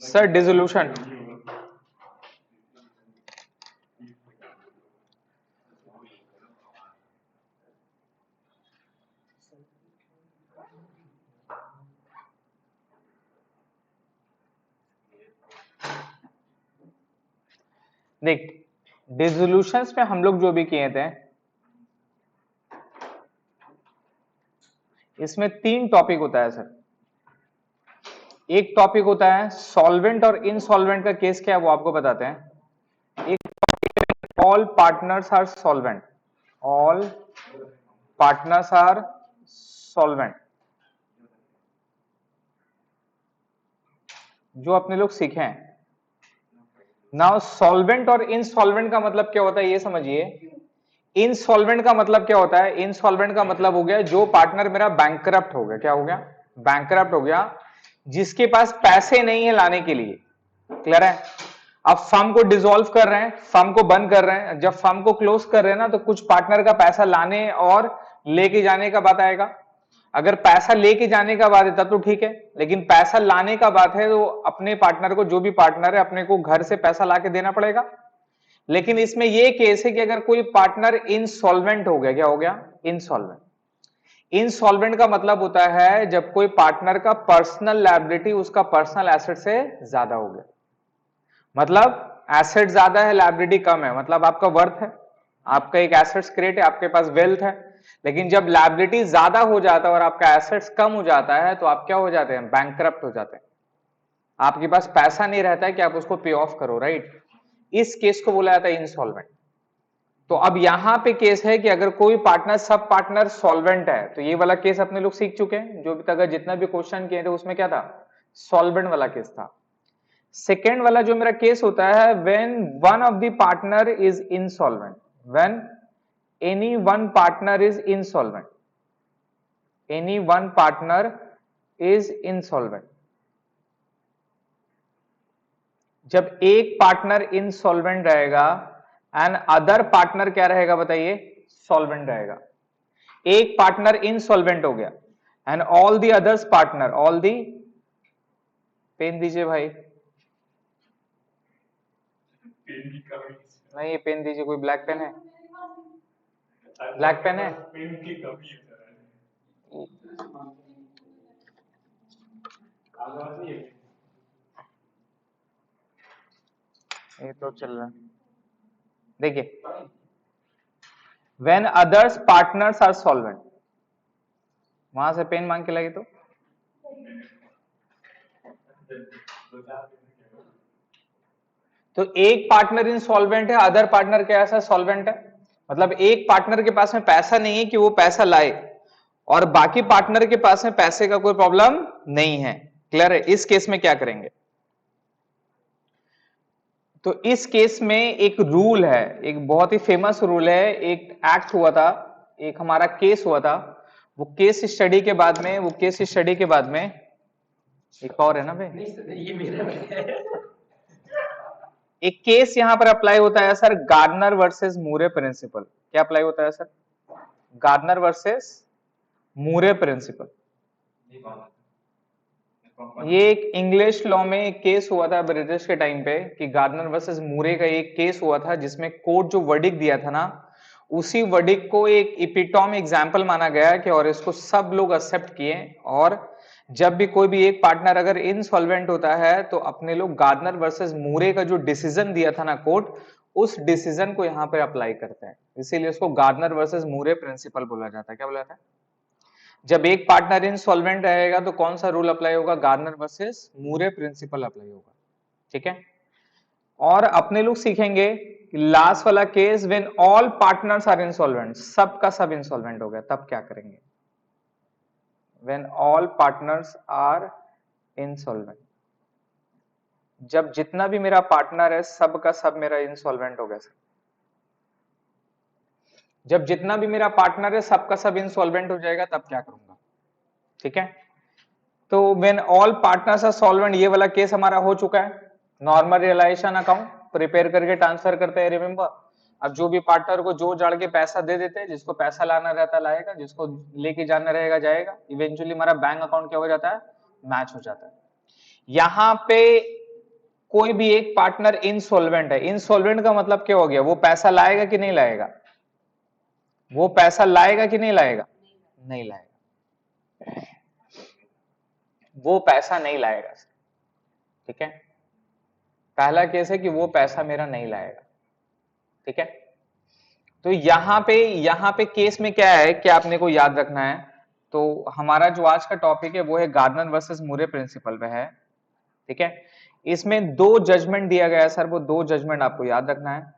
Sir dissolution. देख डिसोल्यूशंस में हम लोग जो भी किए थे, इसमें 3 टॉपिक होता है सर। एक टॉपिक होता है सॉल्वेंट और इनसॉल्वेंट का केस क्या है वो आपको बताते हैं। एक all partners are solvent, all partners are solvent, जो अपने लोग सीखे हैं। नाउ सॉल्वेंट और इनसॉल्वेंट का मतलब क्या होता है ये समझिए। इनसॉल्वेंट का मतलब क्या होता है? इनसॉल्वेंट का मतलब हो गया जो पार्टनर मेरा बैंकरप्ट हो गया। क्या हो गया? बैंकरप्ट हो गया, जिसके पास पैसे नहीं है लाने के लिए। क्लियर है? अब फर्म को डिसॉल्व कर रहे हैं, फर्म को बंद कर रहे हैं। जब फर्म को क्लोज कर रहे हैं ना, तो कुछ पार्टनर का पैसा लाने और लेके जाने का बात आएगा। अगर पैसा लेके जाने का बात है तब तो ठीक है, लेकिन पैसा लाने का बात है तो अपने पार्टनर को, जो भी पार्टनर है, अपने को घर से पैसा लाके देना पड़ेगा। लेकिन इसमें यह केस है कि अगर कोई पार्टनर इनसॉल्वेंट हो गया। क्या हो गया? इनसॉल्वेंट। इनसॉल्वेंट का मतलब होता है जब कोई पार्टनर का पर्सनल लायबिलिटी उसका पर्सनल एसेट से ज्यादा हो गया। मतलब एसेट ज्यादा है, लायबिलिटी कम है, मतलब आपका वर्थ है, आपका एक एसेट्स क्रिएट है, आपके पास वेल्थ है। लेकिन जब लायबिलिटी ज्यादा हो जाता है और आपका एसेट्स कम हो जाता है तो आप क्या हो जाते हैं? बैंकरप्ट हो जाते हैं। आपके पास पैसा नहीं रहता है कि आप उसको पे ऑफ करो, राइट? इस केस को बोला जाता है इनसॉल्वेंट। तो अब यहां पे केस है कि अगर कोई पार्टनर, सब पार्टनर सॉल्वेंट है, तो ये वाला केस अपने लोग सीख चुके हैं। जो भी तक जितना भी क्वेश्चन किए थे उसमें क्या था? सॉल्वेंट वाला केस था। सेकेंड वाला जो मेरा केस होता है, when one of the partner is insolvent, when any one partner is insolvent, any one partner is insolvent. जब एक पार्टनर इनसॉल्वेंट रहेगा एंड अदर पार्टनर क्या रहेगा बताइए? सॉल्वेंट रहेगा। एक पार्टनर इनसॉल्वेंट हो गया and all the others partner, all the, pen दीजिए भाई, नहीं ये पेन दीजिए, कोई ब्लैक पेन है? ब्लैक पेन है? ये तो चल रहा है, देखिए when others partners are solvent, वहां से पेन मांग के लगे तो एक पार्टनर इनसॉल्वेंट है, अदर पार्टनर कैसा सॉल्वेंट है। मतलब एक पार्टनर के पास में पैसा नहीं है कि वो पैसा लाए, और बाकी पार्टनर के पास में पैसे का कोई प्रॉब्लम नहीं है। क्लियर है? इस केस में क्या करेंगे? तो इस केस में एक रूल है, एक बहुत ही फेमस रूल है, एक एक्ट हुआ था, एक हमारा केस हुआ था। वो केस स्टडी के बाद में, वो केस स्टडी के बाद में एक और है ना भाई, ये मेरा एक केस यहां पर अप्लाई होता है sir, gardener versus Moore principal. क्या अप्लाई होता है sir? Gardener versus Moore principal. ये एक इंग्लिश लॉ में एक केस हुआ था ब्रिटिश के टाइम पे, कि गार्डनर वर्सेस मूरे का एक केस हुआ था, जिसमें कोर्ट जो वर्डिक दिया था ना, उसी वर्डिक को एक इपिटॉम एग्जाम्पल माना गया कि, और इसको सब लोग एक्सेप्ट किए। और जब भी कोई भी एक पार्टनर अगर इनसॉल्वेंट होता है तो अपने लोग गार्डनर वर्सेस मूरे का जो डिसीजन दिया था ना कोर्ट, उस डिसीजन को यहां पर अप्लाई करते हैं। इसीलिए उसको गार्डनर वर्सेस मूरे प्रिंसिपल बोला जाता है। क्या बोला जाता है? जब एक पार्टनर इनसॉल्वेंट रहेगा तो कौन सा रूल अप्लाई होगा? Gardner versus Moore principle apply होगा। ठीक है? और अपने लोग सीखेंगे लास्ट वाला case, when all partners are insolvent, सब का सब इनसॉल्वेंट हो गया, तब क्या करेंगे? When all partners are insolvent, जब जितना भी मेरा पार्टनर है सब का सब मेरा इंसॉल्वेंट हो गया सर। जब जितना भी मेरा पार्टनर है सबका सब इंसॉल्वेंट हो जाएगा तब क्या करूंगा? ठीक है? तो when all partners are solvent, ये वाला केस हमारा हो चुका है। नॉर्मल रियलाइजेशन अकाउंट प्रिपेयर करके ट्रांसफर करते हैं, रिमेंबर। अब जो भी पार्टनर को जो जाड़ के पैसा दे देते हैं, जिसको पैसा लाना रहता है लाएगा, जिसको लेके जाना रहेगा जाएगा। इवेंचुअली हमारा बैंक अकाउंट क्या हो जाता है? मैच हो जाता है। यहां पे कोई भी एक पार्टनर इनसॉल्वेंट है, इनसॉल्वेंट का मतलब क्या हो गया, वो पैसा लाएगा कि नहीं लाएगा, वो पैसा लाएगा कि नहीं लाएगा, नहीं लाएगा, वो पैसा नहीं लाएगा। ठीक है, पहला केस है कि वो पैसा मेरा नहीं लाएगा। ठीक है, तो यहां पे केस में क्या है कि आपने को याद रखना है। तो हमारा जो आज का टॉपिक है वो है गार्डनर वर्सेस मूरे प्रिंसिपल पे है। ठीक है, इसमें दो जजमेंट दिया गया है सर, वो दो जजमेंट आपको याद रखना है,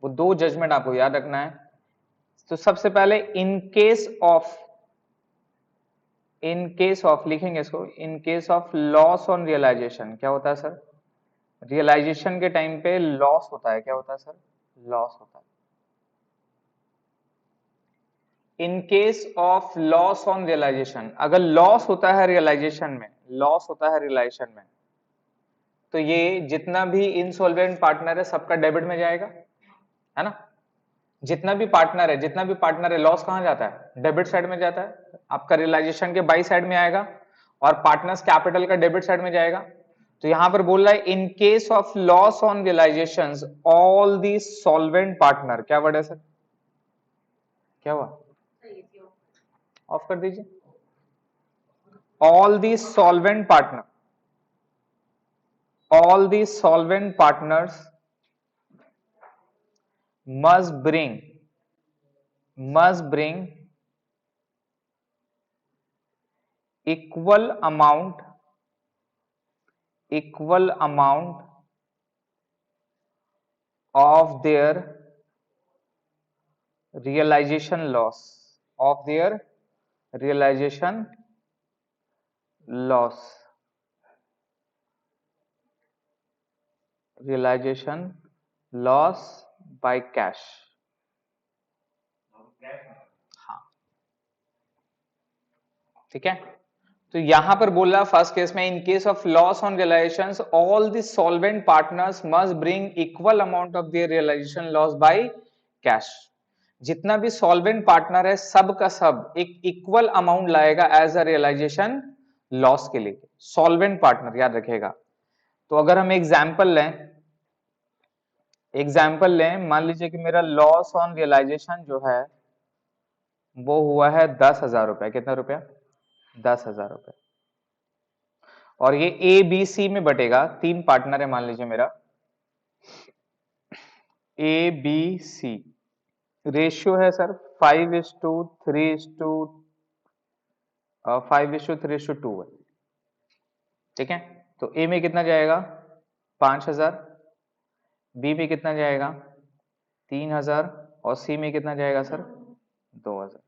वो दो जजमेंट आपको याद रखना है। तो सबसे पहले इन केस ऑफ लिखेंगे इसको, in case of loss on realisation, क्या होता है सर, रियलाइजेशन के टाइम पे लॉस होता है, क्या होता है सर, लॉस होता है। In case of loss on realisation, अगर लॉस होता है रियलाइजेशन में, लॉस होता है रियलाइजेशन में, तो ये जितना भी इनसॉल्वेंट पार्टनर है सबका डेबिट में जाएगा, है ना। जितना भी पार्टनर है लॉस कहां जाता है, डेबिट साइड में जाता है, आपका रियलाइजेशन के बाई साइड में आएगा और पार्टनर्स कैपिटल का डेबिट साइड में जाएगा। तो यहां पर बोल रहा है in case of loss on realisations all the solvent partner, क्या वर्ड है सर, क्या हुआ, ऑफ कर दीजिए, all the solvent partner, all the solvent partners must bring equal amount of their realization loss, of their realization loss, realization loss by cash। हाँ, ठीक है, तो यहां पर बोल रहा फर्स्ट केस में in case of loss on realisations all the solvent partners must bring equal amount of their realisation loss by cash. जितना भी सॉल्वेंट पार्टनर है सब का सब एक इक्वल अमाउंट लाएगा एज अ रियलाइजेशन लॉस के लिए, सॉल्वेंट पार्टनर याद रखेगा। तो अगर हम एग्जाम्पल लें, मान लीजिए कि मेरा लॉस ऑन रियलाइजेशन जो है वो हुआ है 10,000 रुपए, कितना रुपया, 10,000 रुपए, और ये ए बी सी में बटेगा, तीन पार्टनर है मान लीजिए मेरा, ए बी सी, रेशियो है सर 5:3:2 है। ठीक है, तो ए में कितना जाएगा 5,000, बी में कितना जाएगा 3,000 और सी में कितना जाएगा सर 2,000।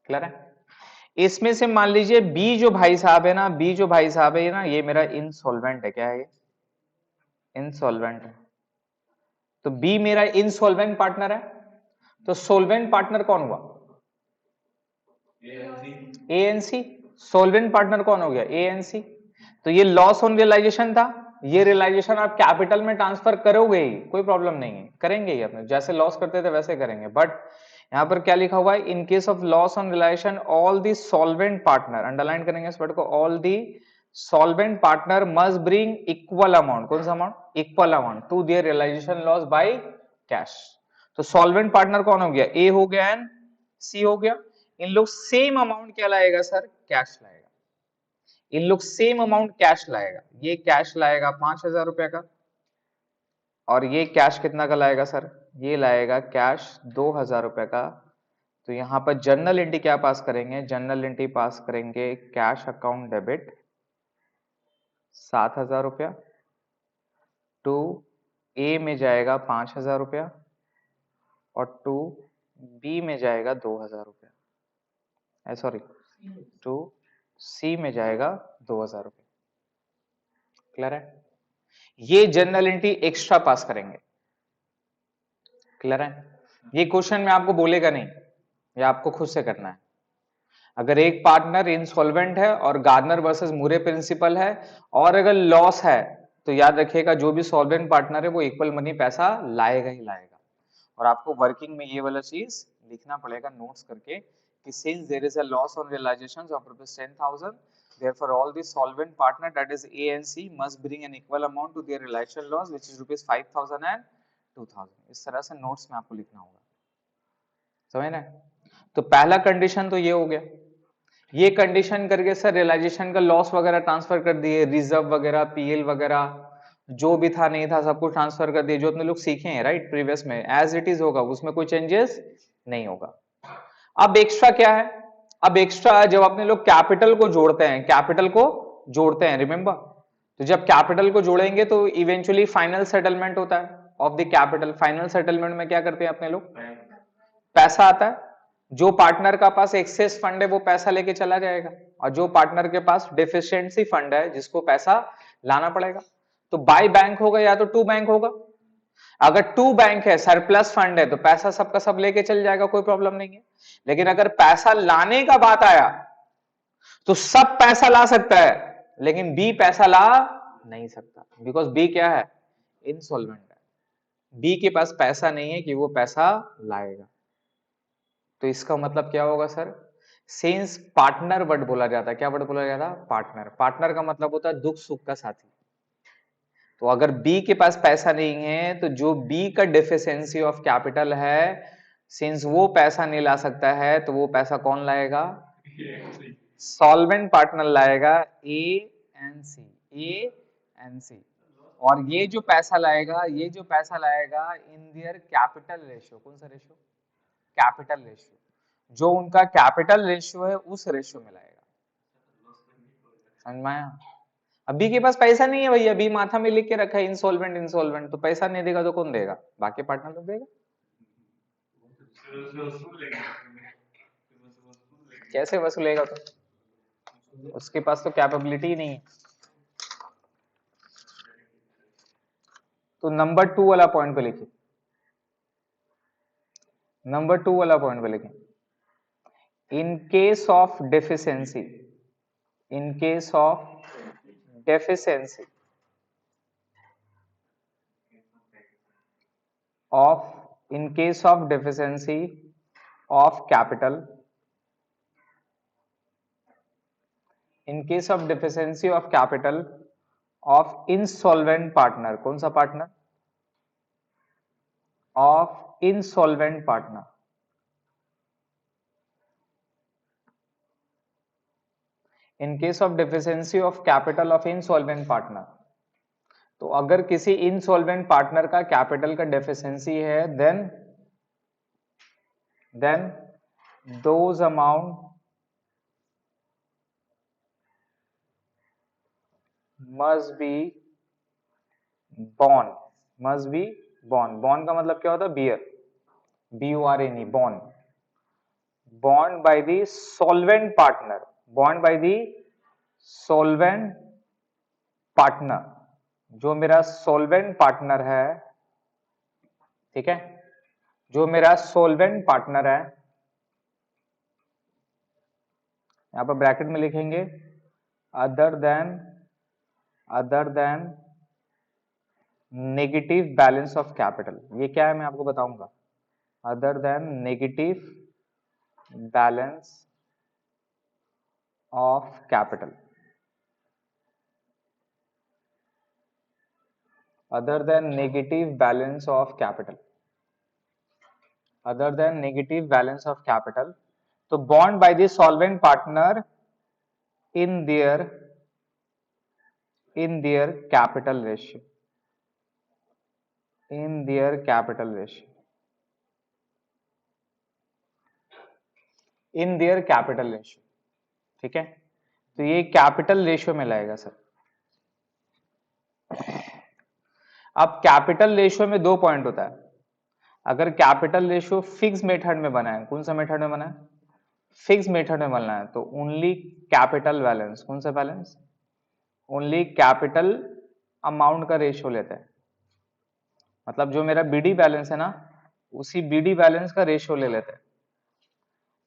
क्लियर है, इसमें से मान लीजिए बी जो भाई साहब है ना, बी जो भाई साहब है ना, ये मेरा इनसॉल्वेंट है, क्या है ये, इनसॉल्वेंट है। तो बी मेरा इनसॉल्वेंट पार्टनर है, तो सोल्वेंट पार्टनर कौन हुआ, ए एन सी। सोल्वेंट पार्टनर कौन हो गया, ए एन सी। तो ये लॉस ऑन रियलाइजेशन था, ये रियलाइजेशन आप कैपिटल में ट्रांसफर करोगे ही, कोई प्रॉब्लम नहीं है, करेंगे ही अपने, जैसे लॉस करते थे वैसे करेंगे। बट यहां पर क्या लिखा हुआ है, in case of loss on realisation all the solvent partner, underline करेंगे इस वर्ड को, all the solvent partner must bring equal amount, कौन सा amount, equal amount to their realisation loss by cash. तो सॉल्वेंट पार्टनर कौन हो गया, ए हो गया एंड सी हो गया। इन लोग सेम अमाउंट क्या लाएगा सर, कैश लाएगा, इन लोग सेम अमाउंट कैश लाएगा, ये कैश लाएगा 5,000 रुपए का, और ये कैश कितना का लाएगा सर, ये लाएगा कैश 2,000 रुपए का। तो यहां पर जर्नल एंट्री क्या पास करेंगे, जर्नल एंट्री पास करेंगे कैश अकाउंट डेबिट 7,000 रुपया, टू ए में जाएगा 5,000 रुपया और टू बी में जाएगा 2,000 रुपया, सॉरी टू सी में जाएगा 2,000 रुपये। क्लियर है, ये जर्नल एंट्री एक्स्ट्रा पास करेंगे। क्लियर है, ये क्वेश्चन में आपको बोलेगा नहीं, ये आपको खुद से करना है। अगर एक पार्टनर इंसॉल्वेंट है और गार्डनर वर्सेस मूरे प्रिंसिपल है और अगर लॉस है, तो याद रखिएगा जो भी सॉल्वेंट पार्टनर है वो इक्वल मनी पैसा लाएगा ही लाएगा। और आपको वर्किंग में ये वाला चीज लिखना पड़ेगा नोट्स करके कि since there is a loss on realisations of ₹10,000 therefore all the solvent partner that is A and C must bring an equal amount to their realization loss which is rupees 5000 and 2000. इस तरह से notes में आपको लिखना होगा, समझ ना। तो पहला कंडीशन तो ये हो गया, ये कंडीशन करके सर रियलाइजेशन का लॉस वगैरह ट्रांसफर कर दिए, रिजर्व वगैरह पीएल वगैरह जो भी था नहीं था सब कुछ ट्रांसफर कर दिए, जो अपने लोग सीखे हैं राइट प्रीवियस में, एज इट इज होगा, उसमें कोई चेंजेस नहीं होगा। अब एक्स्ट्रा क्या है, अब एक्स्ट्रा जब अपने लोग कैपिटल को जोड़ते हैं, कैपिटल को जोड़ते हैं रिमेंबर, तो जब कैपिटल को जोड़ेंगे तो इवेंचुअली फाइनल सेटलमेंट होता है of the capital. Final settlement में क्या करते हैं अपने लोग, पैसा आता है, जो पार्टनर का पास एक्सेस फंड है वो पैसा लेके चला जाएगा, और जो पार्टनर के पास डेफिशिएंसी फंड है जिसको पैसा लाना पड़ेगा, तो बाय बैंक होगा या तो टू बैंक होगा। अगर टू बैंक है, सरप्लस फंड है, तो पैसा सबका सब लेके चल जाएगा, कोई प्रॉब्लम नहीं है। लेकिन अगर पैसा लाने का बात आया तो सब पैसा ला सकता है लेकिन बी पैसा ला नहीं सकता, बिकॉज बी क्या है, इंसॉल्वेंट है, बी के पास पैसा नहीं है कि वो पैसा लाएगा। तो इसका मतलब क्या होगा सर, सिंस पार्टनर वर्ड बोला जाता है, क्या वर्ड बोला जाता है, पार्टनर। पार्टनर का मतलब होता है दुख सुख का साथी। तो अगर बी के पास पैसा नहीं है तो जो बी का डेफिशिएंसी ऑफ कैपिटल है, सिंस वो पैसा नहीं ला सकता है, तो वो पैसा कौन लाएगा, सॉल्वेंट पार्टनर लाएगा, A and C, A and सी। और ये जो पैसा लाएगा, ये जो पैसा लाएगा इन देयर कैपिटल रेशियो, कौन सा रेशियो, कैपिटल रेशियो, जो उनका कैपिटल रेशियो है उस रेशियो में लाएगा, समझ में आया। अभी के पास पैसा नहीं है भैया, अभी माथा में लिख के रखा है इंसॉल्वेंट इंसॉल्वेंट, तो पैसा नहीं देगा तो कौन देगा, बाकी पार्टनर लोग देगा। कैसे वसूलेगा, तो उसके पास तो कैपेबिलिटी ही नहीं है। तो नंबर 2 वाला पॉइंट पे लिखिए, नंबर 2 वाला पॉइंट पे लिखिए, इन case of deficiency, in case of deficiency of, in case of deficiency of capital, in case of deficiency of capital of insolvent partner, कौन सा partner, of insolvent partner, in case of deficiency of capital of insolvent partner, तो अगर किसी insolvent partner का capital का deficiency है, then those amount must be borne, must be borne, borne का मतलब क्या होता है, beer, B-O-R-N-E, borne, borne by the solvent partner, borne by the solvent partner, जो मेरा solvent partner है, ठीक है, जो मेरा solvent partner है, यहां पर ब्रैकेट में लिखेंगे other than negative balance of capital. ये क्या है मैं आपको बताऊंगा, other than negative balance of capital, other than negative balance of capital, other than negative balance of capital, तो बॉन्ड by the solvent partner in their capital ratio, in their capital ratio, in their capital ratio, ठीक है। तो ये capital ratio में लाएगा sir. अब capital ratio में दो पॉइंट होता है, अगर कैपिटल रेशियो फिक्स मेथड में बना है, कौन सा मेथड में बना है, फिक्स मेथड में बनना है, तो ओनली कैपिटल बैलेंस, कौन सा बैलेंस, ओनली कैपिटल अमाउंट का रेशियो लेता है, मतलब जो मेरा बीडी बैलेंस है ना उसी बीडी बैलेंस का रेशियो ले लेते हैं।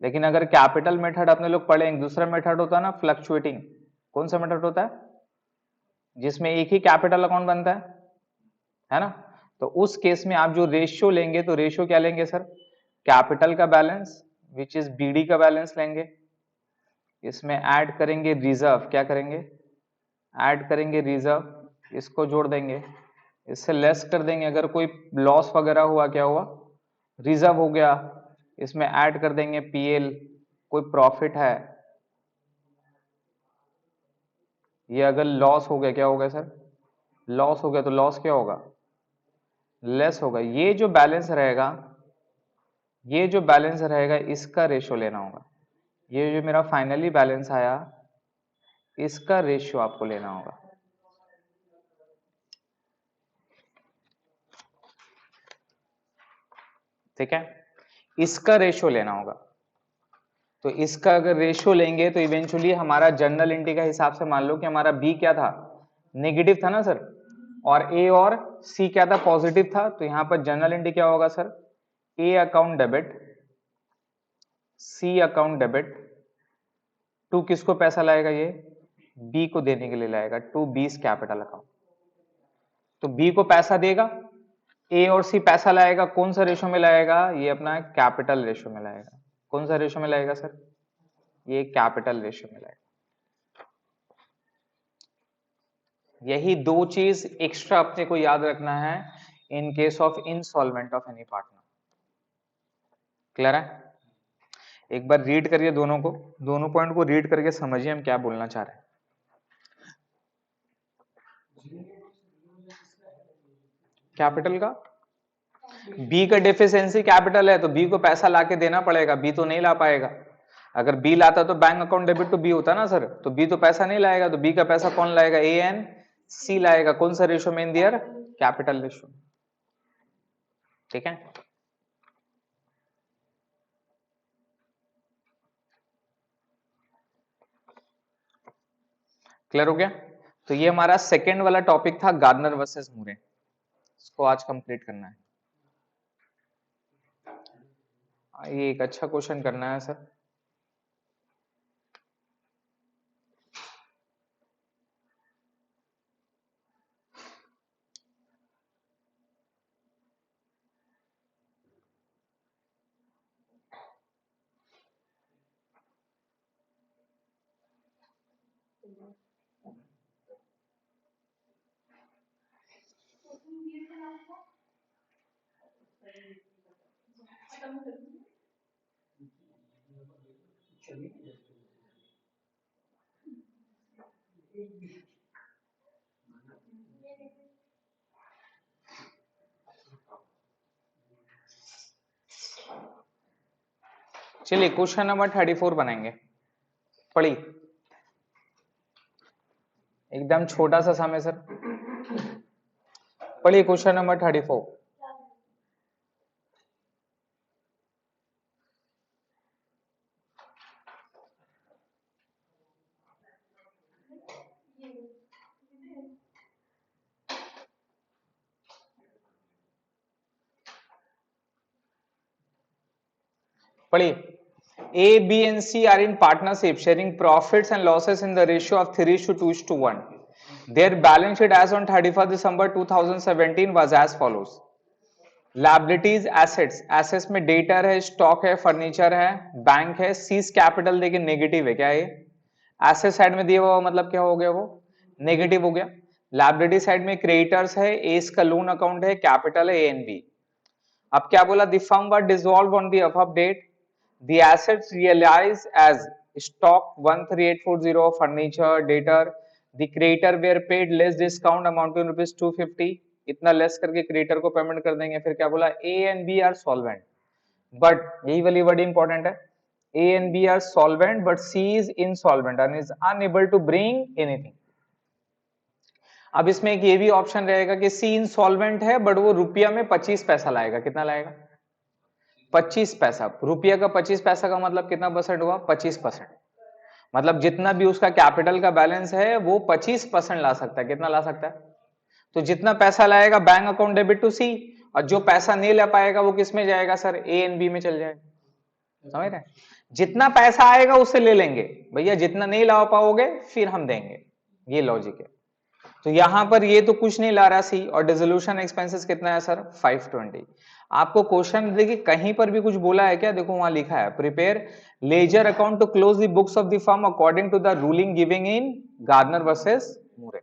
लेकिन अगर कैपिटल मेथड अपने लोग पढ़ेंगे, दूसरा मेथड होता है ना फ्लक्चुएटिंग, कौन सा मेथड होता है, जिसमें एक ही कैपिटल अकाउंट बनता है ना, तो उस केस में आप जो रेशियो लेंगे, तो रेशियो क्या लेंगे सर, कैपिटल का बैलेंस विच इज बीडी का बैलेंस लेंगे, इसमें ऐड करेंगे रिजर्व, क्या करेंगे, ऐड करेंगे रिजर्व, इसको जोड़ देंगे, इससे लेस कर देंगे, अगर कोई लॉस वगैरह हुआ, क्या हुआ, रिजर्व हो गया, इसमें ऐड कर देंगे पीएल, कोई प्रॉफिट है, ये अगर लॉस हो गया, क्या हो गया सर, लॉस हो गया, तो लॉस क्या होगा, लेस होगा। ये जो बैलेंस रहेगा, ये जो बैलेंस रहेगा इसका रेशियो लेना होगा, ये जो मेरा फाइनली बैलेंस आया इसका रेशियो आपको लेना होगा। ठीक है, इसका रेशियो लेना होगा। तो इसका अगर रेशियो लेंगे तो इवेंचुअली हमारा जर्नल एंट्री का हिसाब से मान लो कि हमारा बी क्या था, नेगेटिव था ना सर, और ए और सी क्या था, पॉजिटिव था। तो यहां पर जनरल एंट्री क्या होगा sir, A account debit, C account debit, to किसको पैसा लाएगा, ये बी को देने के लिए लाएगा, टू बीस कैपिटल अकाउंट। तो बी को पैसा देगा, ए और सी पैसा लाएगा, कौन सा रेशो में लाएगा, ये अपना कैपिटल रेशो में लाएगा। कौन सा रेशो में लाएगा सर, ये कैपिटल रेशो में लाएगा। यही दो चीज एक्स्ट्रा अपने को याद रखना है in case of insolvent of any partner. Clear है, एक बार रीड करिए दोनों को, दोनों पॉइंट को रीड करके समझिए हम क्या बोलना चाह रहे हैं। कैपिटल का, बी का डेफिशिएंसी कैपिटल है तो बी को पैसा लाके देना पड़ेगा, बी तो नहीं ला पाएगा। अगर बी लाता तो bank account debit to B होता ना सर, तो बी तो पैसा नहीं लाएगा, तो बी का पैसा कौन लाएगा, ए एन सी लाएगा। कौन सा रेशो में इन दियर, कैपिटल रेशो। ठीक है, क्लियर हो गया। तो ये हमारा सेकेंड वाला टॉपिक था, गार्डनर वर्सेस मूरे, इसको आज कंप्लीट करना है। ये एक अच्छा क्वेश्चन करना है सर। चलिए क्वेश्चन नंबर 34 बनाएंगे, पढ़ी, एकदम छोटा सा समय सर, पढ़िए क्वेश्चन नंबर 34। पढ़िए, A, B and C are in partnership sharing profits and losses in the ratio of 3:2:1. Their balance sheet as on 31st December 2017 was as follows. Liabilities, assets, assets में debtor है, stock है, furniture है, bank है, seize capital देखिए negative है, क्या है, asset side में दिया हुआ मतलब क्या हो गया, वो नेगेटिव हो गया। लायबिलिटी साइड में क्रेडिटर्स है, एस का लोन अकाउंट है, कैपिटल है एएनबी। अब क्या बोला, the firm were dissolve on the above date, the assets realise as stock 13840, furniture, debtor, the creditor were paid less discount amounting ₹250, इतना लेस करके क्रेडिटर को पेमेंट कर देंगे। फिर क्या बोला, A and B are solvent, but यही वाली वर्ड इंपॉर्टेंट है, A and B are solvent but C is insolvent and is unable to bring anything. अब इसमें एक ये भी ऑप्शन रहेगा कि सी इंसॉल्वेंट है बट वो रुपया में 25 पैसा लाएगा, कितना लाएगा, 25 पैसा। रुपया का 25 पैसा का मतलब कितना परसेंट हुआ, 25%। मतलब जितना भी उसका कैपिटल का बैलेंस है वो 25% ला सकता है, कितना ला सकता है, तो जितना पैसा लाएगा बैंक अकाउंट डेबिट टू सी, और जो पैसा नहीं ला पाएगा वो किस में जाएगा सर, ए एंड बी में चल जाएगा। समझ रहे हैं, जितना पैसा आएगा उससे ले लेंगे भैया, जितना नहीं ला पाओगे फिर हम देंगे, ये लॉजिक है। तो यहां पर ये तो कुछ नहीं ला रहा सी, और डिसोल्यूशन एक्सपेंसेस कितना है सर, 520। आपको क्वेश्चन देखिए कहीं पर भी कुछ बोला है क्या? देखो वहां लिखा है prepare ledger account to close the books of the firm according to the ruling giving in Gardner versus Moore.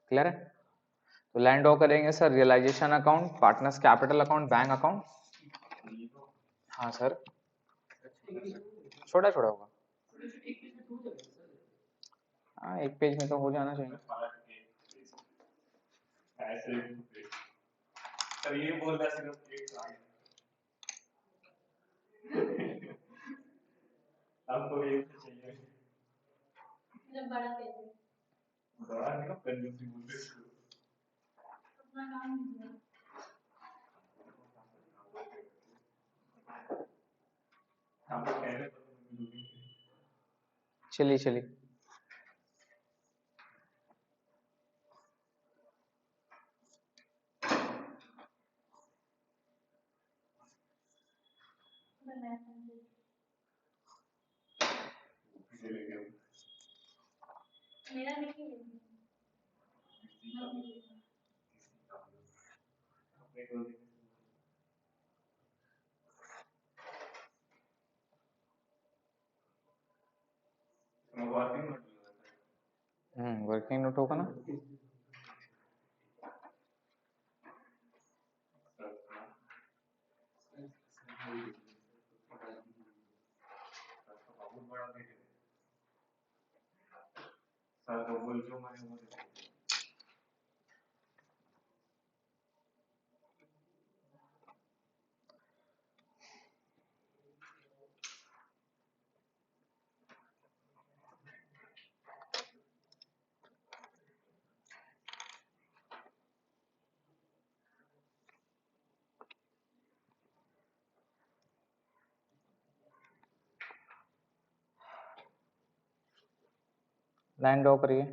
Clear है? तो लैंड ऑफ करेंगे sir realisation account, partners capital account, bank account. हाँ सर, छोटा छोटा होगा। हाँ एक पेज में तो हो जाना चाहिए। सर ये बोल रहा सिर्फ एक आपको ये चाहिए बड़ा पेज, बड़ा नहीं कंजूसी बोलते हैं अपना काम नहीं। हम कह रहे चलिए चलिए मेरा नहीं वर्किंग नोट होगा ना। लाइन ड्रॉ करिए।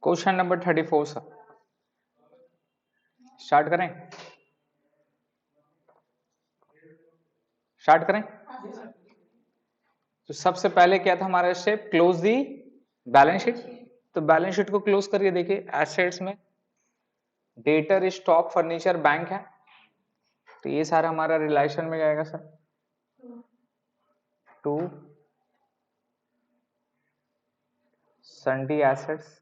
क्वेश्चन नंबर 34 सर, स्टार्ट करें? स्टार्ट करें? तो सबसे पहले क्या था हमारा step? Close the balance sheet. तो बैलेंस शीट को क्लोज करिए। देखिए एसेट्स में डेटर, स्टॉक, फर्नीचर, बैंक है। तो ये सारा हमारा रिलेशन में जाएगा sir. To sundry assets,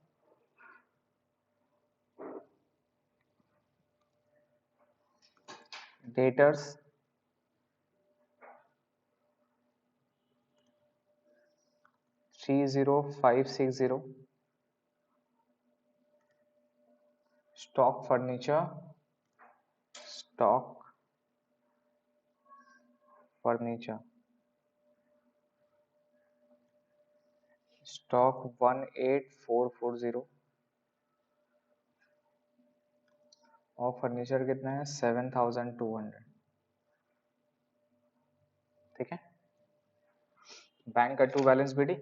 debtors, $30,560, stock furniture, stock furniture, stock 18440 और फर्नीचर कितना है? 7200। ठीक है। बैंक का टू बैलेंस बीडी,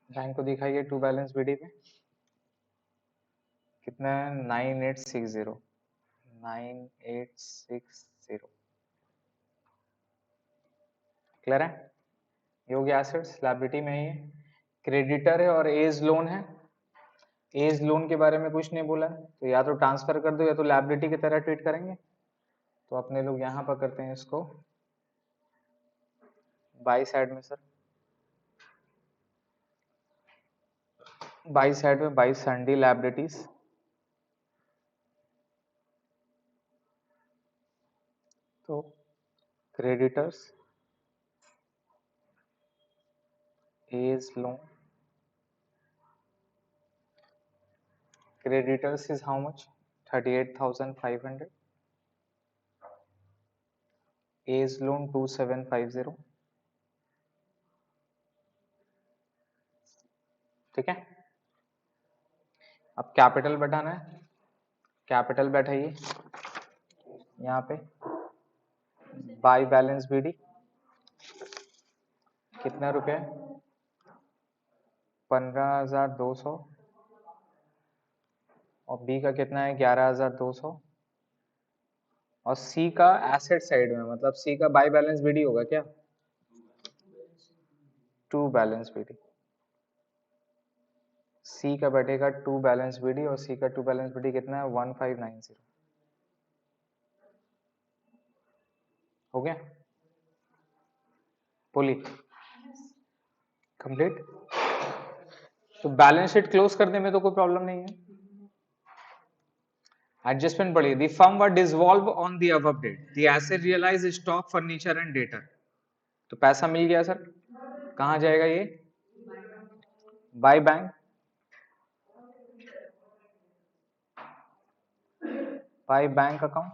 बैंक को दिखाइए टू बैलेंस बीडी पे कितना है? 9860, 9860। क्लियर है? ये हो गया एसेट्स। लायबिलिटी में ये क्रेडिटर है और एज लोन है। एज लोन के बारे में कुछ नहीं बोला है, तो या तो ट्रांसफर कर दो या तो लायबिलिटी की तरह ट्रीट करेंगे। तो अपने लोग यहाँ पर करते हैं इसको बाई साइड में सर, बाई साइड में बाई सन्डी लायबिलिटीज। तो creditors as loan, creditors is how much? 38,500. Age loan 2750. ठीक है, अब कैपिटल बैठाना है। कैपिटल बैठाइए यहाँ पे, बाय बैलेंस बीडी कितना रुपया? 15,200 और बी का कितना है? 11,200 और सी का एसेट साइड में, मतलब सी का बाय बैलेंस बीडी होगा क्या? To balance BD. सी का बैठेगा टू बैलेंस बीडी और सी का टू बैलेंस बीडी कितना है? 1590। हो गया? बोली कंप्लीट। तो बैलेंस शीट क्लोज करने में तो कोई प्रॉब्लम नहीं है। एडजस्टमेंट पढ़िए। The firm were dissolve on the above date, the asset realise stock furniture and debtor. तो पैसा मिल गया सर, कहां जाएगा ये? By bank, by bank account.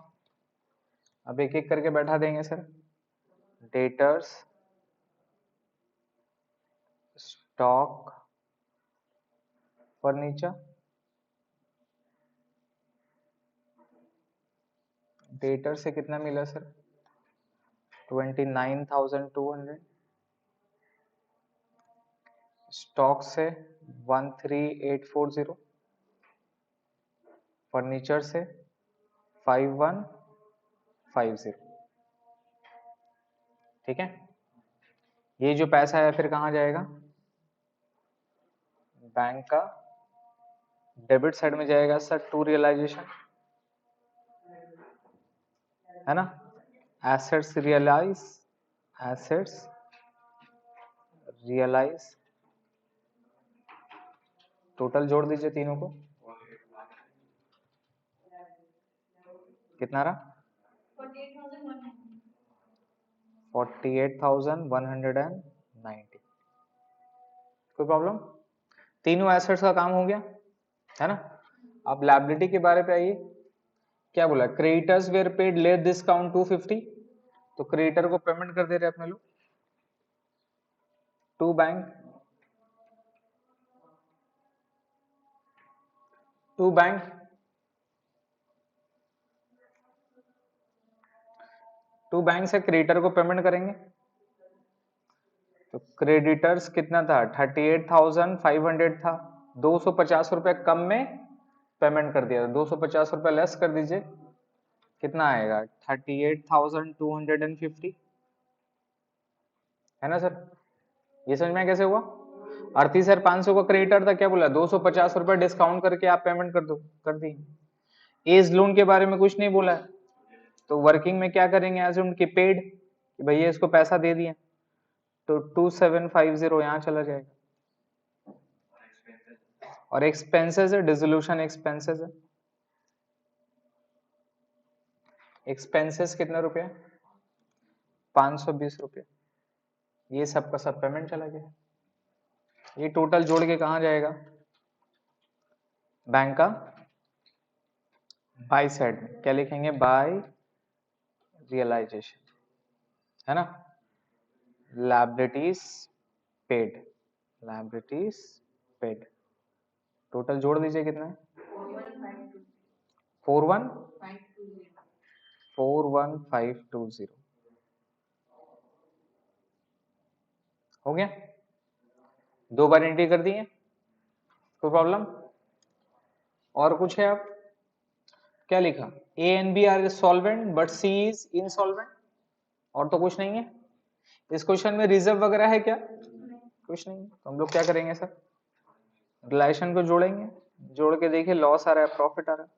अब एक एक करके बैठा देंगे सर। डेटर्स स्टॉक फर्नीचर, डेटर से कितना मिला सर? 29,200। स्टॉक से 13,840। फर्नीचर से 5,150। ठीक है, ये जो पैसा है फिर कहां जाएगा? बैंक का डेबिट साइड में जाएगा सर, टू रियलाइजेशन, है ना? Assets realise, assets realise, total जोड़ दीजिए तीनों को, कितना रहा? 48,190। कोई प्रॉब्लम? तीनों एसेट्स का काम हो गया, है ना? अब लायबिलिटी के बारे पे आइए। क्या बोला? Creditors were paid less discount 250। तो क्रेडिटर को पेमेंट कर दे रहे अपने लोग to bank, to bank. To bank से क्रेडिटर को पेमेंट करेंगे। तो क्रेडिटर्स कितना था? 38,500 था, 250 रुपए कम में पेमेंट कर दिया। 250 रुपए लेस कर दीजिए, कितना आएगा? 38,250, है ना सर? ये समझ में कैसे हुआ? अर्थी सर 500 का क्रेडिटर था, क्या बोला? 250 रुपए डिस्काउंट करके आप पेमेंट कर दो, कर दी। एज लोन के बारे में कुछ नहीं बोला है, तो वर्किंग में क्या करेंगे? एज्यूम कि पेड, कि भैया इसको पैसा दे दिया, तो 2750 यहाँ चला जाएगा। और एक्सपेंसेस है, डिसोल्यूशन एक्सपेंसेस है। एक्सपेंसेस कितना रुपया? 520 रुपया। ये सब का सब पेमेंट चला गया। ये टोटल जोड़ के कहां जाएगा? बैंक का बाय साइड में क्या लिखेंगे? बाय रियलाइजेशन, है ना? Liabilities paid, liabilities paid. Total जोड़ दीजिए कितना है? 41520। हो गया? दो बार एंट्री कर दी है, कोई प्रॉब्लम? और कुछ है? आप क्या लिखा, A and B are solvent but C is insolvent, और तो कुछ नहीं है। इस क्वेश्चन में रिजर्व वगैरह है क्या, कुछ नहीं। तो हम लोग क्या करेंगे सर, रिलेशन को जोड़ेंगे, जोड़ के देखिए लॉस आ रहा है प्रॉफिट आ रहा है,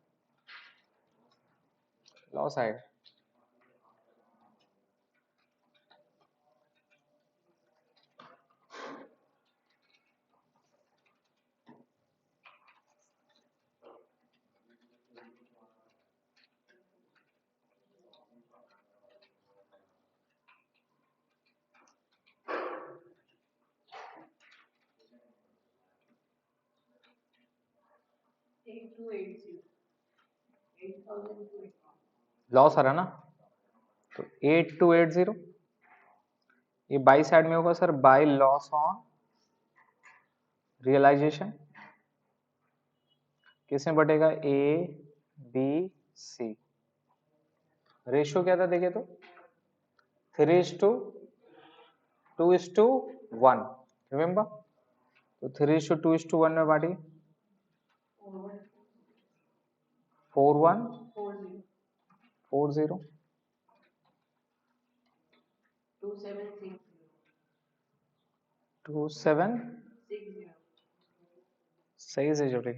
लॉस आएगा। लॉस आ रहा ना, तो 8280 ये बाई साइड में होगा sir, by loss on realisation, किसमें बटेगा, ए बी सी। रेशियो क्या था देखिए तो 3:2:1, रिमेम्बर। तो 3:2:1 में बांटिए, 4140 27 सही से जोड़े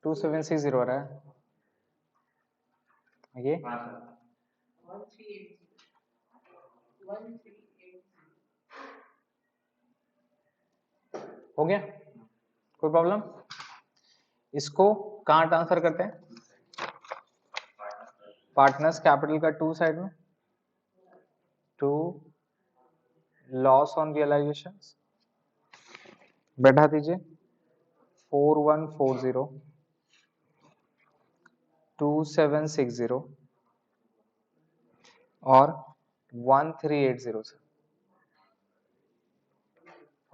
2760 आ रहा है ये, हो गया, कोई प्रॉब्लम। इसको कहाँ ट्रांसफर करते हैं, पार्टनर्स कैपिटल का 2 साइड में, 2 लॉस ऑन रियलाइजेशन, बैठा दीजिए 4140 2760 और 1380 से,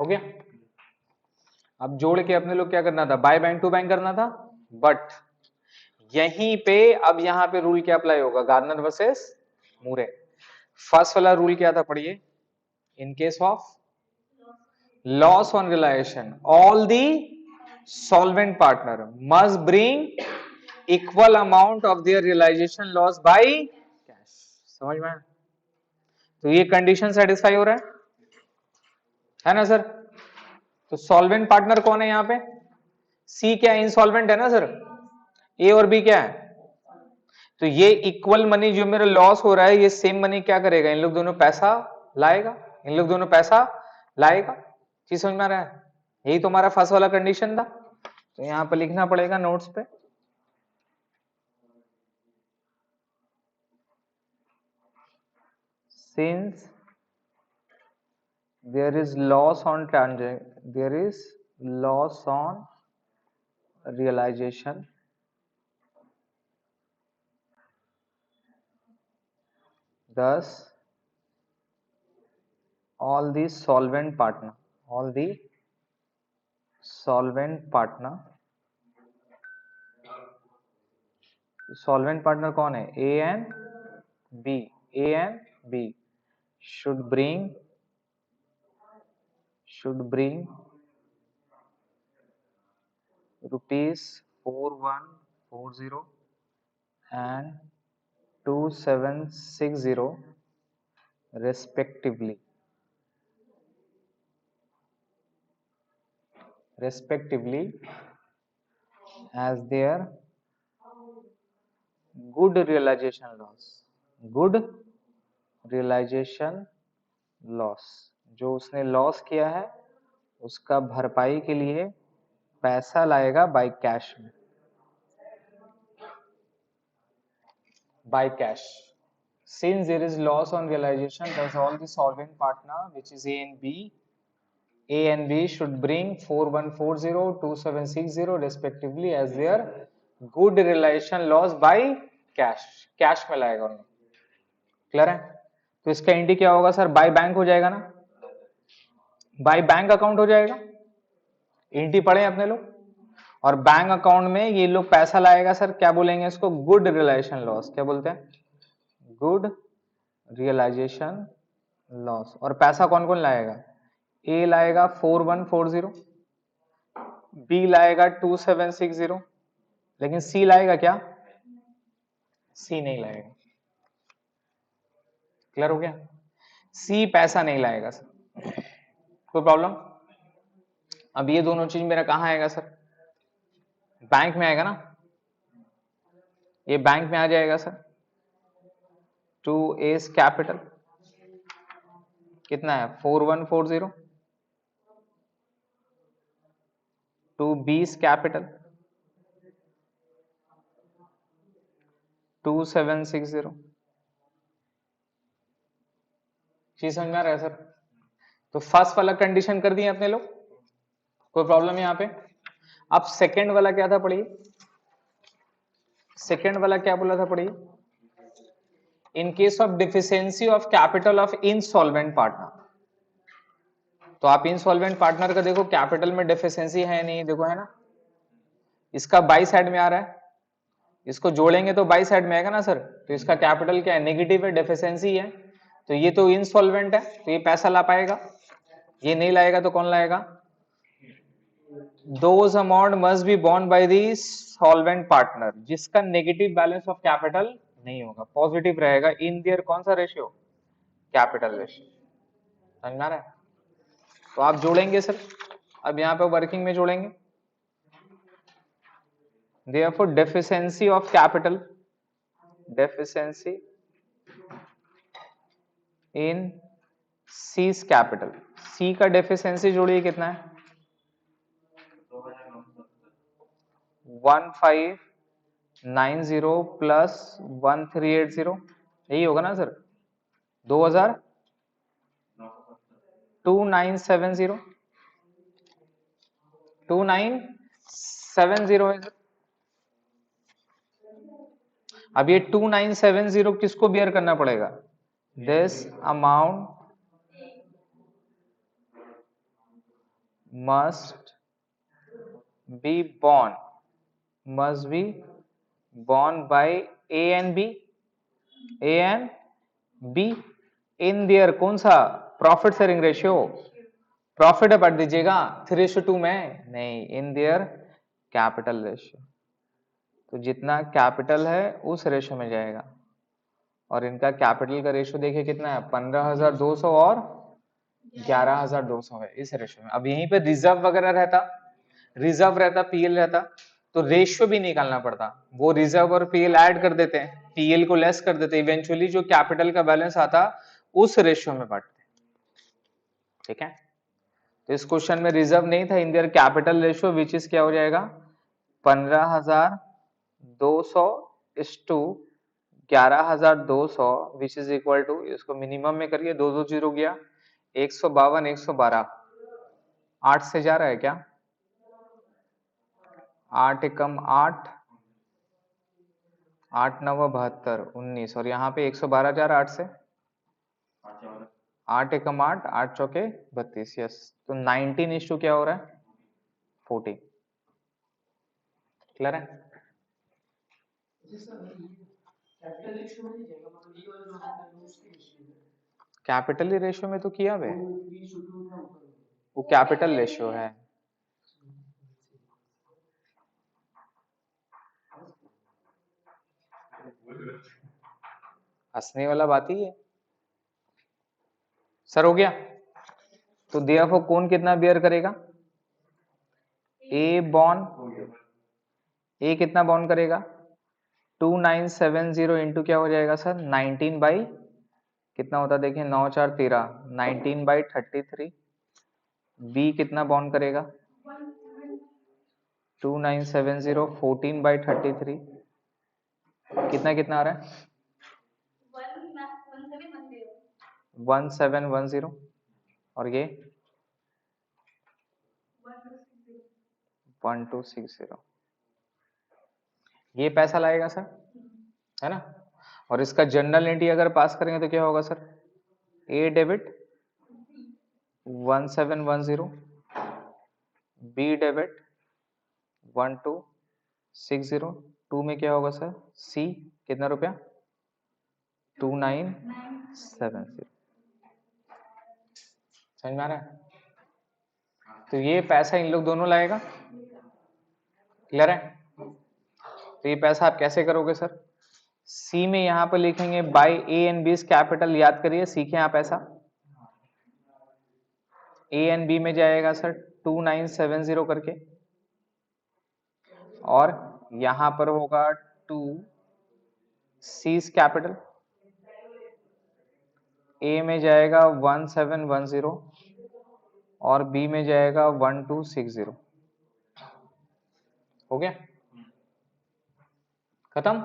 हो गया। अब जोड़ के अपने लोग क्या करना था, बाय बैंक टू बैंक करना था, बट यहीं पे अब यहां पे रूल क्या अप्लाई होगा, गार्डनर वर्सेस मूरे। फर्स्ट वाला रूल क्या था पढ़िए, in case of loss on realisation all the solvent partner must bring equal amount of their realisation loss by cash, समझ में आया? तो ये कंडीशन सेटिस्फाई हो रहा है ना सर। तो सॉल्वेंट पार्टनर कौन है यहाँ पे, सी क्या इंसॉल्वेंट है ना सर, ए और बी क्या है, तो ये इक्वल मनी जो मेरा लॉस हो रहा है ये सेम मनी क्या करेगा, इन लोग दोनों पैसा लाएगा, इन लोग दोनों पैसा लाएगा। चीज समझ में आ रहा है, यही तो हमारा फर्स्ट वाला कंडीशन था। तो यहां पर लिखना पड़ेगा नोट्स पे, since there is loss on there is loss on realization thus all the solvent partner solvent partner कौन है, A and B should bring rupees 4140 and 2760 respectively as their good realization loss, जो उसने loss किया है उसका भरपाई के लिए पैसा लाएगा बाय कैश में, by cash. Since there is loss on realization, thus all the solvent partner, which is A and B should bring 4140, 2760 respectively as their good realization loss by cash, cash में लाएगा उन्हें, clear है। तो इसका इंडी क्या होगा sir, by bank हो जाएगा ना, बाय बैंक अकाउंट हो जाएगा, इंडी पढ़े अपने लोग। और बैंक अकाउंट में ये लोग पैसा लाएगा सर, क्या बोलेंगे इसको, गुड रियलाइजेशन लॉस, क्या बोलते हैं, गुड रियलाइजेशन लॉस। और पैसा कौन कौन लाएगा, ए लाएगा 4140, बी लाएगा 2760 लेकिन सी लाएगा क्या? सी नहीं लाएगा। क्लियर हो गया? सी पैसा नहीं लाएगा सर, कोई प्रॉब्लम? अब ये दोनों चीज मेरा कहाँ आएगा सर? बैंक में आएगा ना, ये बैंक में आ जाएगा सर। टू एस कैपिटल कितना है? 4140। टू बीस कैपिटल 2760। चीज समझ में आ रहा है सर? तो फर्स्ट वाला कंडीशन कर दिए अपने लोग, कोई प्रॉब्लम यहाँ पे? अब सेकंड वाला क्या था पढ़िए, सेकंड वाला क्या बोला था पढ़िए? In case of deficiency of capital of insolvent partner. तो आप इनसॉल्वेंट पार्टनर का देखो कैपिटल में डिफिशियंसी है नहीं, देखो है ना, इसका बाई साइड में आ रहा है, इसको जोड़ेंगे तो बाई साइड में आएगा ना सर। तो इसका कैपिटल क्या है? नेगेटिव है, डेफिशिएंसी है। तो ये तो इनसॉल्वेंट है, तो ये पैसा ला पाएगा? ये नहीं लाएगा तो कौन लाएगा? Those amount must be borne by the solvent partner, जिसका नेगेटिव बैलेंस ऑफ कैपिटल नहीं होगा, पॉजिटिव रहेगा इन देयर कौन सा रेशियो? Capital ratio. समझ में आ रहा है? तो आप जोड़ेंगे सर, अब यहाँ पे वर्किंग में जोड़ेंगे। Therefore deficiency of capital, deficiency in C's capital, C का डेफिशिएंसी जोड़िए कितना है? 1590 प्लस 1380, यही होगा ना सर? 2000 2970 2970 है सर। अब ये 2970 किसको बियर करना पड़ेगा? This amount must be borne by A and B, A and B in their कौन सा? Profit sharing ratio. प्रॉफिट बढ़ दीजिएगा 3:2 में नहीं, इन देयर कैपिटल रेशियो। तो जितना कैपिटल है उस रेशियो में जाएगा, और इनका कैपिटल का रेशियो देखिए कितना है? 15,200 और 11,200 है इस रेशियो में। अब यहीं पे रिजर्व वगैरह रहता, रिजर्व रहता, पीएल रहता, तो रेशियो भी निकालना पड़ता। वो रिजर्व और पीएल ऐड कर देते हैं, पीएल को लेस कर देते, इवेंचुअली जो कैपिटल का बैलेंस आता उस रेशियो में बांटते। ठीक है, तो इस क्वेश्चन में रिजर्व नहीं था, in their capital ratio which is क्या हो जाएगा? 15,200 is to 11,200 which is equal to, इसको मिनिमम में करिए, 2 जीरो गया, 152 112, 8 से जा रहा है क्या? 8 एकम 8, 8 9 72 19, और यहाँ पे 112 जा रहा 8 से, 8 एकम 8, 8 चौके 32, यस। तो 19 इश्यू क्या हो रहा है? 40। क्लियर है? कैपिटल रेशियो में तो किया वे, वो कैपिटल रेशियो है। हंसने वाला बात ही है सर। हो गया? तो देयरफॉर कौन कितना बियर करेगा? ए बॉन्ड, ए कितना बॉन्ड करेगा? 2970 इंटू क्या हो जाएगा सर? 19 बाई कितना होता है देखिए, 9 4 13, 19 बाई 33। बी कितना बॉन्ड करेगा? 2970 14 बाई 33, कितना कितना आ रहा है? 1710, और ये 1260, ये पैसा लाएगा सर, है ना? और इसका जनरल एंट्री अगर पास करेंगे तो क्या होगा सर? ए डेबिट 1710, बी डेबिट 1260, 2 में क्या होगा सर? सी कितना रुपया? 2970। समझ में आ रहा है? तो ये पैसा इन लोग दोनों लाएगा। क्लियर है? तो ये पैसा आप कैसे करोगे सर? सी में यहां पर लिखेंगे by A and B capital, याद करिए सीखे आप ऐसा। ए एंड बी में जाएगा सर 2970 करके, और यहां पर होगा 2 सी कैपिटल, ए में जाएगा 1710 और बी में जाएगा 1260। हो गया खत्म।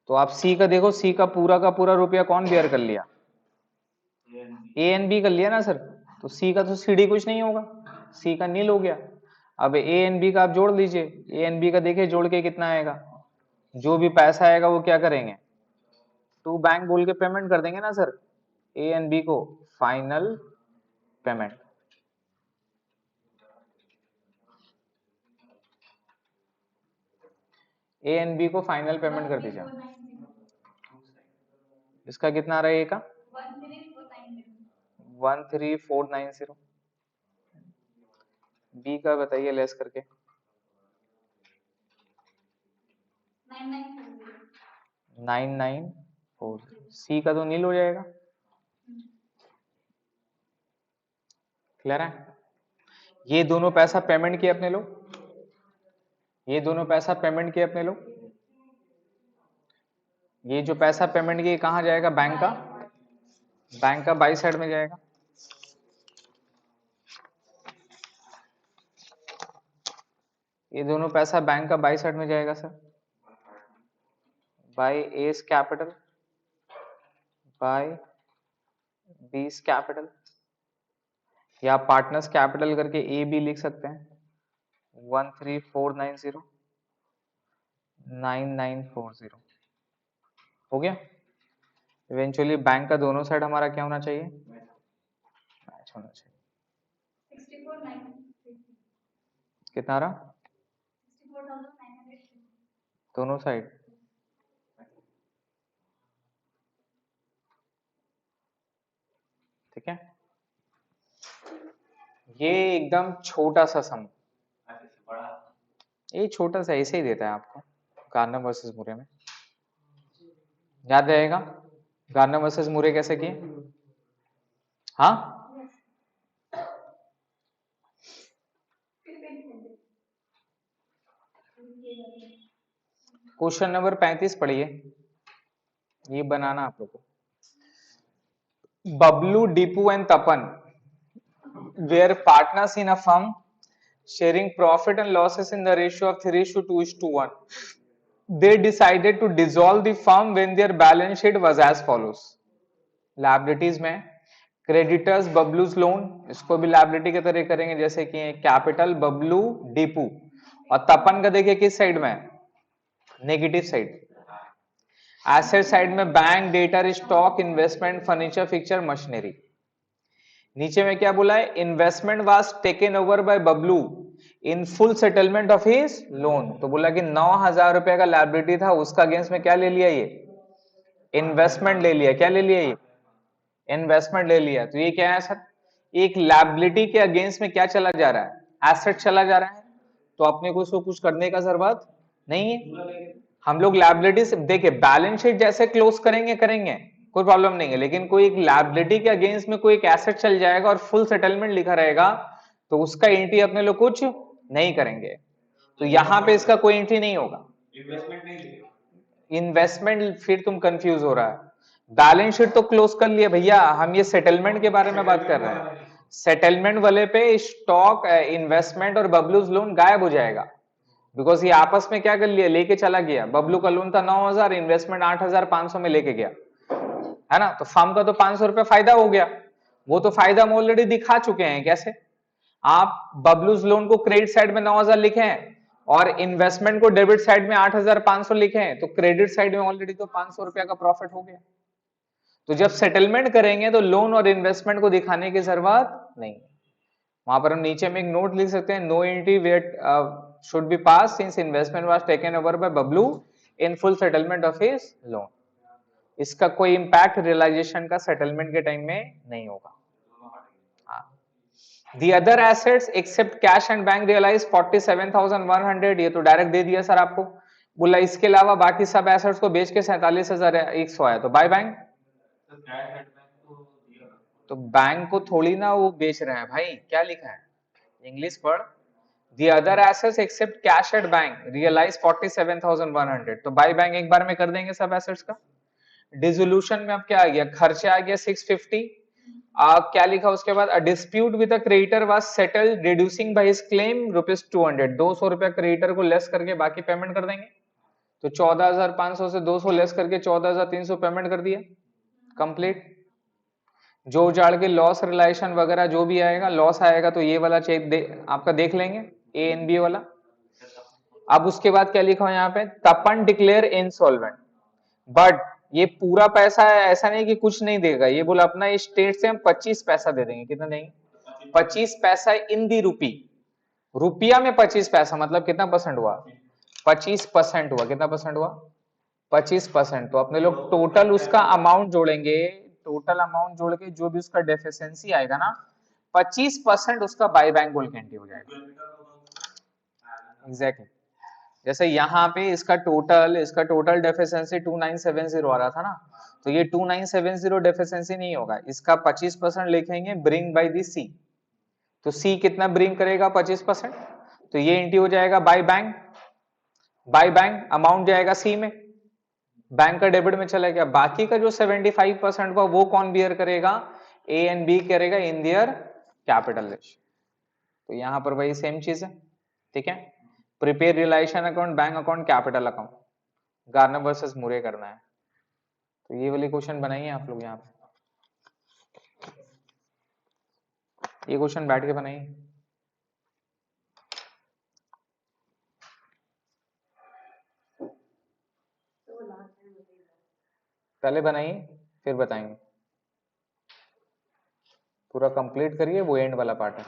तो आप सी का देखो, सी का पूरा रुपया कौन बेयर कर लिया? ए एंड बी कर लिया ना सर। तो सी का तो सीडी कुछ नहीं होगा, सी का नील हो गया। अब ए एंड बी का आप जोड़ लीजिए, ए एंड बी का देखिए जोड़ के कितना आएगा, जो भी पैसा आएगा वो क्या करेंगे, टू बैंक बोल के पेमेंट कर देंगे ना सर, ए एंड बी को final payment. A and B को फाइनल पेमेंट कर दीजिए। इसका कितना आ रहा है, ए का 13490, बी का बताइए लेस करके 9940, सी का तो नील हो जाएगा। क्लियर है? ये दोनों पैसा पेमेंट किए अपने लोग, ये दोनों पैसा पेमेंट किए अपने लोग। ये जो पैसा पेमेंट किए कहां जाएगा, बैंक का, बैंक का बाई साइड में जाएगा। ये दोनों पैसा बैंक का बाई साइड में जाएगा sir, by S capital by बीस कैपिटल, या पार्टनर्स कैपिटल करके ए बी लिख सकते हैं, 13490 9940। हो गया। इवेंचुअली बैंक का दोनों साइड हमारा क्या होना चाहिए, मैच होना चाहिए। 64,900 कितना रहा, 64,900 दोनों साइड। ठीक है, ये एकदम छोटा सा सम, ये छोटा सा ऐसे ही देता है आपको, गार्नर वर्सेस मुरे में याद रहेगा। गार्नर वर्सेस मुरे कैसे किए? हाँ, क्वेश्चन नंबर 35 पढ़िए, ये बनाना आप लोगों को। Bablu, Deepu and Tapan were partners in a firm sharing profit and losses in the ratio of 3:2:1. They decided to dissolve the firm when their balance sheet was as follows. Liabilities में creditors बबलूज loan, इसको भी liability के तरह करेंगे, जैसे कि capital Bablu Deepu, और तपन का देखिए किस साइड में, नेगेटिव साइड। एसेट साइड में bank, debtor, stock, investment, furniture, fixture, machinery. नीचे में क्या बोला है, investment was taken over by Bablu in full settlement of his loan. तो बोला कि 9,000 रुपए का लायबिलिटी था, उसका अगेंस्ट में क्या ले लिया, ये इन्वेस्टमेंट ले लिया। क्या ले लिया, ये इन्वेस्टमेंट ले लिया। तो ये क्या है सर, एक लायबिलिटी के अगेंस्ट में क्या चला जा रहा है, एसेट चला जा रहा है। तो अपने को उसको कुछ करने का जरूरत नहीं है। हम लोग लायबिलिटी से देखिए, बैलेंस शीट जैसे क्लोज करेंगे कोई प्रॉब्लम नहीं है, लेकिन कोई एक लायबिलिटी के अगेंस्ट में कोई एक एसेट चल जाएगा और फुल सेटलमेंट लिखा रहेगा, तो उसका एंट्री अपने लोग कुछ नहीं करेंगे। तो यहां पे इसका कोई एंट्री नहीं होगा, इन्वेस्टमेंट फिर तुम कंफ्यूज हो रहा है। बैलेंस शीट तो क्लोज कर लिया भैया, हम ये सेटलमेंट के बारे में बात कर रहे हैं। सेटलमेंट वाले पे स्टॉक, इन्वेस्टमेंट और बबलूज लोन गायब हो जाएगा, बिकॉज ये आपस में क्या कर लिया, लेके चला गया। बबलू का लोन था 9,000, इन्वेस्टमेंट 8,500 में लेके गया, है ना। तो फर्म का तो 500 रुपए फायदा हो गया, वो तो फायदा हम ऑलरेडी दिखा चुके हैं। कैसे, आप बबलूज लोन को क्रेडिट साइड में 9,000 लिखे हैं और इन्वेस्टमेंट को डेबिट साइड में 8,500 लिखे हैं, तो क्रेडिट साइड में ऑलरेडी तो 500 रुपया का प्रॉफिट हो गया। तो जब सेटलमेंट करेंगे तो लोन और इन्वेस्टमेंट को दिखाने की जरूरत नहीं। वहां पर हम नीचे में एक नोट लिख सकते हैं, no entry wait should be pass since investment was taken over by Bablu in full settlement of his loan. इसका कोई इंपैक्ट रियलाइजेशन का सेटलमेंट के टाइम में नहीं होगा। The other assets except cash and bank realized 47,100, ये तो डायरेक्ट दे दिया सर आपको। बोला इसके अलावा बाकी सब एसेट्स को बेच के 47,100 आया, तो बाय बैंक। तो बैंक को थोड़ी ना वो बेच रहे हैं भाई, क्या लिखा है, इंग्लिश पढ़। The other assets except cash at bank realize 47,100, तो बाय बैंक एक बार में कर देंगे सब एसेट्स का। डिसोल्यूशन में अब क्या आ गया, खर्चे आ गया 650। क्या लिखा उसके बाद, a dispute with a creditor was settled reducing by his claim ₹200, 200 रुपया क्रेडिटर को लेस करके बाकी पेमेंट कर देंगे। तो 14,500 से 200 लेस करके 14,300 पेमेंट कर दिया, कंप्लीट। जो उजाड़ के लॉस रिलेशन वगैरह जो भी आएगा, लॉस आएगा तो ये वाला चेक आपका देख लेंगे, ए एन बी वाला। अब उसके बाद क्या लिखा है यहाँ पे, तपन डिक्लेयर इनसॉल्वेंट, बट ये पूरा पैसा है ऐसा नहीं कि कुछ नहीं देगा, ये बोला अपना स्टेट से हम 25 पैसा दे देंगे। कितना देंगे, 25 पैसा इन दी रूपी, रुपया में 25 पैसा, मतलब कितना परसेंट हुआ, 25% हुआ। कितना परसेंट हुआ, 25%। तो अपने लोग टोटल उसका अमाउंट जोड़ेंगे, टोटल अमाउंट जोड़ के जो भी उसका डेफिशिएंसी आएगा ना, 25% उसका बाय बैंक बोल के एंट्री हो जाएगा। एग्जैक्टली जैसे यहाँ पे इसका टोटल डेफिशिएंसी 2970 आ रहा था ना, तो ये 2970 डेफिशिएंसी नहीं होगा, इसका 25% लिखेंगे ब्रिंग बाय दी सी। तो सी कितना ब्रिंग करेगा, 25%, तो ये एंट्री हो जाएगा bye bank. By bank amount जाएगा सी में, बैंक का डेबिट में चला गया। बाकी का जो 75% हुआ वो कौन बियर करेगा, ए एंड बी करेगा इन दियर कैपिटल रेशियो। तो यहां पर वही सेम चीज है, ठीक है। Prepare realisation account, bank account, capital account, Garner versus मुरे करना है। तो ये वाली क्वेश्चन बनाइए आप लोग, यहाँ पे ये क्वेश्चन बैठ के बनाइए, पहले बनाइए फिर बताएंगे, पूरा कंप्लीट करिए, वो एंड वाला पार्ट है।